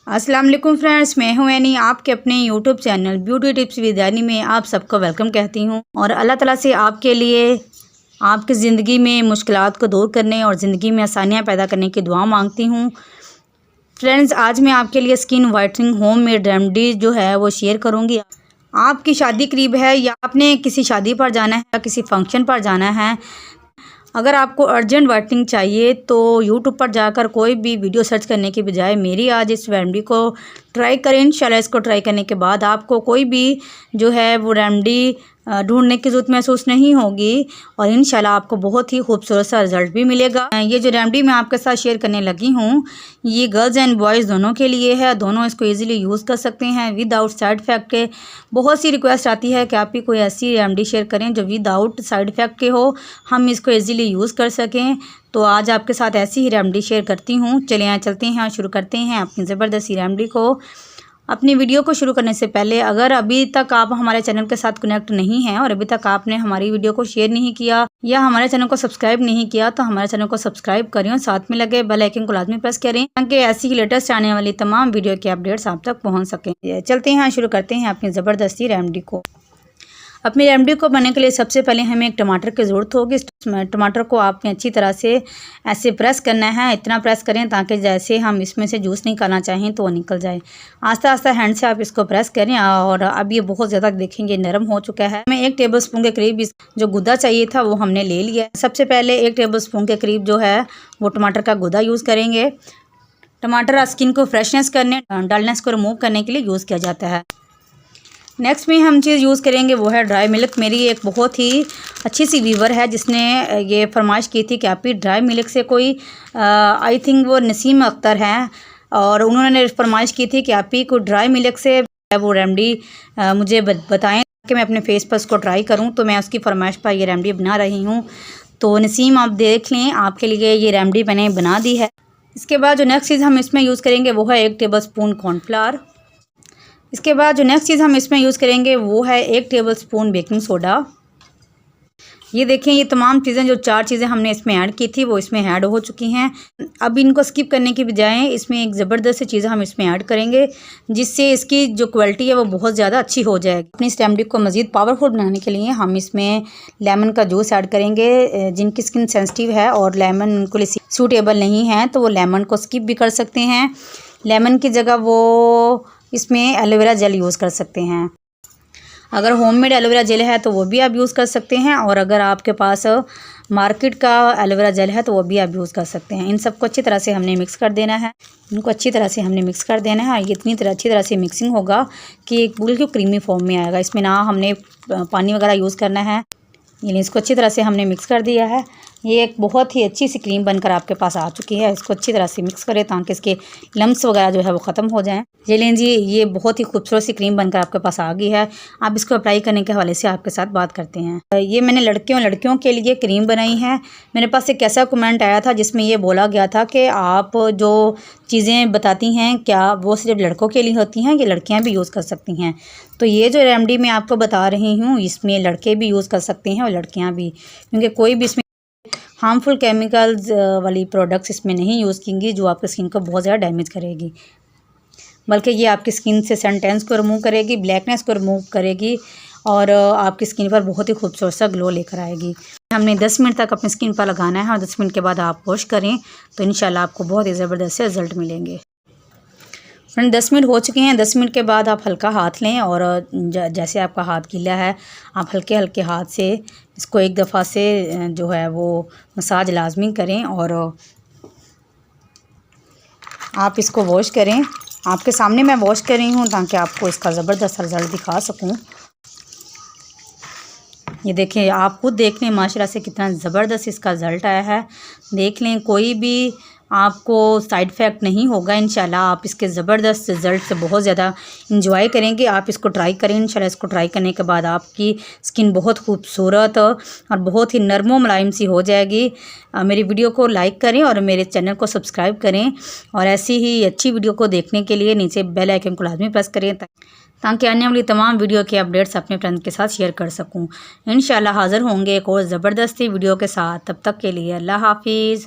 अस्सलाम वालेकुम फ्रेंड्स, मैं हूं एनी। आपके अपने YouTube channel beauty tips with any में आप सबको वेलकम कहती हूं और अल्लाह ताला से आपके लिए आपकी ज़िंदगी में मुश्किलात को दूर करने और ज़िंदगी में आसानियां पैदा करने की दुआ मांगती हूं। फ्रेंड्स, आज मैं आपके लिए स्किन वाइटनिंग होममेड रेमेडी जो है वो शेयर करूँगी। आपकी शादी करीब है या आपने किसी शादी पर जाना है या किसी फंक्शन पर जाना है, अगर आपको अर्जेंट वाइटनिंग चाहिए तो यूट्यूब पर जाकर कोई भी वीडियो सर्च करने की बजाय मेरी आज इस रेमेडी को ट्राई करें। इंशाल्लाह इसको ट्राई करने के बाद आपको कोई भी जो है वो रेमेडी ढूंढने की ज़रूरत महसूस नहीं होगी और इंशाल्लाह आपको बहुत ही खूबसूरत सा रिज़ल्ट भी मिलेगा। ये जो रेमेडी मैं आपके साथ शेयर करने लगी हूँ, ये गर्ल्स एंड बॉयज़ दोनों के लिए है। दोनों इसको इजीली यूज़ कर सकते हैं विदाउट साइड इफ़ेक्ट के। बहुत सी रिक्वेस्ट आती है कि आप ही कोई ऐसी रेमेडी शेयर करें जो विदाउट साइड इफ़ेक्ट के हो, हम इसको ईज़िली यूज़ कर सकें। तो आज आपके साथ ऐसी ही रेमेडी शेयर करती हूँ। चलिए चलते हैं और शुरू करते हैं अपनी ज़बरदस्ती रेमेडी को। अपनी वीडियो को शुरू करने से पहले अगर अभी तक आप हमारे चैनल के साथ कनेक्ट नहीं हैं और अभी तक आपने हमारी वीडियो को शेयर नहीं किया या हमारे चैनल को सब्सक्राइब नहीं किया तो हमारे चैनल को सब्सक्राइब करें और साथ में लगे बेल आइकन को लाजमी प्रेस करें ताकि ऐसी ही लेटेस्ट आने वाली तमाम वीडियो के अपडेट्स आप तक पहुँच सकें। चलते हैं शुरू करते हैं अपनी ज़बरदस्ती रेमेडी को। अपनी रेमेडी को बनने के लिए सबसे पहले हमें एक टमाटर की ज़रूरत होगी। टमाटर को आपने अच्छी तरह से ऐसे प्रेस करना है, इतना प्रेस करें ताकि जैसे हम इसमें से जूस निकालना चाहें तो वो निकल जाए। आस्ता आस्ता हैंड से आप इसको प्रेस करें और अब ये बहुत ज़्यादा देखेंगे नरम हो चुका है। हमें 1 टेबलस्पून के करीब जो गुदा चाहिए था वो हमने ले लिया। सबसे पहले 1 टेबलस्पून के करीब जो है वो टमाटर का गुदा यूज़ करेंगे। टमाटर स्किन को फ्रेशनेस करने, डलनेस को रिमूव करने के लिए यूज़ किया जाता है। नेक्स्ट में हम चीज़ यूज़ करेंगे वो है ड्राई मिल्क। मेरी एक बहुत ही अच्छी सी व्यूवर है जिसने ये फरमाइश की थी कि आप ही ड्राई मिल्क से कोई आई थिंक वो नसीम अख्तर हैं और उन्होंने फरमाइश की थी कि आप ही को ड्राई मिल्क से वो रेमेडी मुझे बताएं कि मैं अपने फेस पर उसको ट्राई करूं। तो मैं उसकी फरमाइश पर ये रेमेडी बना रही हूं। तो नसीम, आप देख लें, आपके लिए ये रेमेडी मैंने बना दी है। इसके बाद जो नेक्स्ट चीज़ हम इसमें यूज़ करेंगे वो है 1 टेबलस्पून कॉर्नफ्लावर। इसके बाद जो नेक्स्ट चीज़ हम इसमें यूज़ करेंगे वो है 1 टेबलस्पून बेकिंग सोडा। ये देखें, ये तमाम चीज़ें जो 4 चीज़ें हमने इसमें ऐड की थी वो इसमें ऐड हो चुकी हैं। अब इनको स्किप करने की बजाय इसमें एक ज़बरदस्त चीज़ हम इसमें ऐड करेंगे जिससे इसकी जो क्वालिटी है वो बहुत ज़्यादा अच्छी हो जाएगी। अपनी इस रेमेडी को मज़ीद पावरफुल बनाने के लिए हम इसमें लेमन का जूस ऐड करेंगे। जिनकी स्किन सेंसिटिव है और लेमन उनको लिए सूटेबल नहीं है तो वो लेमन को स्किप भी कर सकते हैं। लेमन की जगह वो इसमें एलोवेरा जेल यूज़ कर सकते हैं। अगर होममेड एलोवेरा जेल है तो वो भी आप यूज़ कर सकते हैं और अगर आपके पास मार्केट का एलोवेरा जेल है तो वो भी आप यूज़ कर सकते हैं। इन सबको अच्छी तरह से हमने मिक्स कर देना है। इनको अच्छी तरह से हमने मिक्स कर देना है। ये इतनी अच्छी तरह से मिक्सिंग होगा कि बिल्कुल क्रीमी फॉर्म में आएगा। इसमें ना हमने पानी वगैरह यूज़ करना है। ये इसको अच्छी तरह से हमने मिक्स कर दिया है। ये एक बहुत ही अच्छी सी क्रीम बनकर आपके पास आ चुकी है। इसको अच्छी तरह से मिक्स करें ताकि इसके लम्स वगैरह जो है वो ख़त्म हो जाएं। ये लें जी, ये बहुत ही खूबसूरत सी क्रीम बनकर आपके पास आ गई है। आप इसको अप्लाई करने के हवाले से आपके साथ बात करते हैं। ये मैंने लड़कियों के लिए क्रीम बनाई है। मेरे पास एक ऐसा कमेंट आया था जिसमें ये बोला गया था कि आप जो चीज़ें बताती हैं क्या वो सिर्फ लड़कों के लिए होती हैं या लड़कियाँ भी यूज़ कर सकती हैं। तो ये जो रेमेडी मैं आपको बता रही हूँ इसमें लड़के भी यूज़ कर सकते हैं और लड़कियाँ भी, क्योंकि कोई भी इसमें हार्मफुल केमिकल्स वाली प्रोडक्ट्स इसमें नहीं यूज़ की जो आपकी स्किन को बहुत ज़्यादा डैमेज करेगी, बल्कि ये आपकी स्किन से सन टैन्स को रिमूव करेगी, ब्लैकनेस को रिमूव करेगी और आपकी स्किन पर बहुत ही खूबसूरत सा ग्लो लेकर आएगी। हमने 10 मिनट तक अपनी स्किन पर लगाना है और 10 मिनट के बाद आप वॉश करें तो इंशाल्लाह आपको बहुत ही ज़बरदस्त से रिज़ल्ट मिलेंगे। फ्रेंड, 10 मिनट हो चुके हैं। 10 मिनट के बाद आप हल्का हाथ लें और जैसे आपका हाथ गीला है आप हल्के हल्के हाथ से इसको एक दफ़ा से जो है वो मसाज लाजमी करें और आप इसको वॉश करें। आपके सामने मैं वॉश कर रही हूँ ताकि आपको इसका ज़बरदस्त रिज़ल्ट दिखा सकूँ। ये देखें, आप खुद देख लें माशाल्लाह से कितना ज़बरदस्त इसका रिज़ल्ट आया है। देख लें, कोई भी आपको साइड इफ़ेक्ट नहीं होगा। इंशाल्लाह आप इसके ज़बरदस्त रिज़ल्ट से बहुत ज़्यादा इंजॉय करेंगे। आप इसको ट्राई करें। इंशाल्लाह इसको ट्राई करने के बाद आपकी स्किन बहुत खूबसूरत और बहुत ही नरम मुलायम सी हो जाएगी। मेरी वीडियो को लाइक करें और मेरे चैनल को सब्सक्राइब करें और ऐसी ही अच्छी वीडियो को देखने के लिए नीचे बेल आइकन को लाजमी प्रेस करें ताकि आने वाली तमाम वीडियो के अपडेट्स अपने फ्रेंड के साथ शेयर कर सकूं। इंशाल्लाह हाज़िर होंगे एक और ज़बरदस्ती वीडियो के साथ। तब तक के लिए अल्लाह हाफिज़।